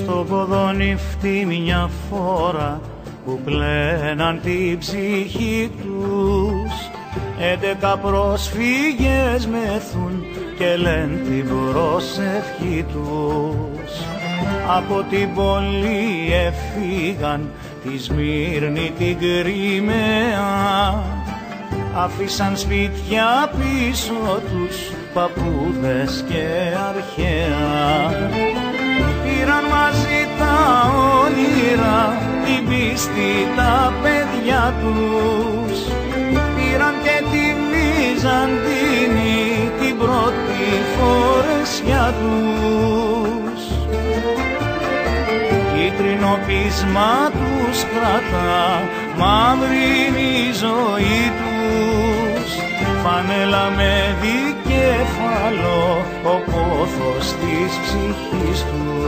στο ποδονύφτη μια φορά που πλέναν την ψυχή τους, 11 πρόσφυγες μεθούν και λένε την προσευχή τους. Από την πόλη έφυγαν τη Σμύρνη την Κριμαία, άφησαν σπίτια πίσω τους, παππούδες και αρχαία. Πήραν μαζί τα όνειρα, την πίστη, τα παιδιά τους. Πήραν και τη Βυζαντίνη, την πρώτη φορεσιά τους. Κίτρινο πείσμα τους κρατά, μαύρη είναι η ζωή τους. Φανέλα με δικέφαλο, ο πόθος της ψυχής τους.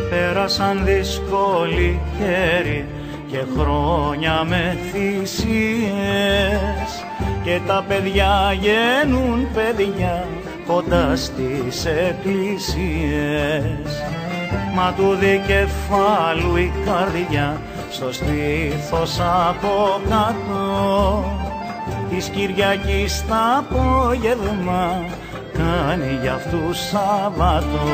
Πέρασαν δύσκολοι καιροί και χρόνια με θυσίες, και τα παιδιά γίνουν παιδιά κοντά στις εκκλησίες. Μα του δικεφάλου η καρδιά στο στήθος από κάτω, της Κυριακής τ' απόγευμα κάνει για αυτούς Σαββάτο.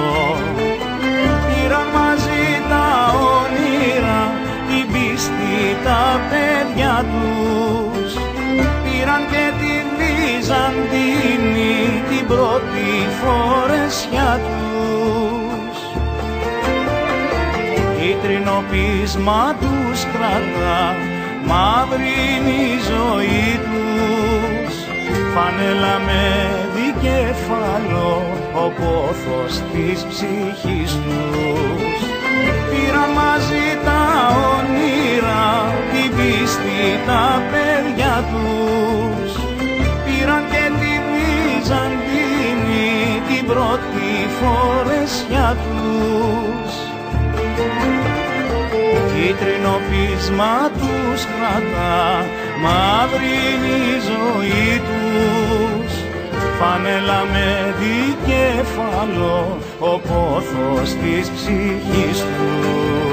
Πήραν μαζί τα όνειρα, την πίστη, τα παιδιά τους. Πήραν και τη Βυζαντίνη, την πρώτη φορεσιά τους. Κίτρινο πείσμα τους κρατά, μαύρη είναι η ζωή τους. Φανέλα με δικέφαλο, ο πόθος της ψυχής τους. Πήραν μαζί τα όνειρα, την πίστη, τα παιδιά τους. Πήραν και τη Βυζαντίνη, την πρώτη φορεσιά τους. Κίτρινο πείσμα τους κρατά, μαύρη είναι η ζωή τους. Φανέλα με δικέφαλο, ο πόθος της ψυχής του.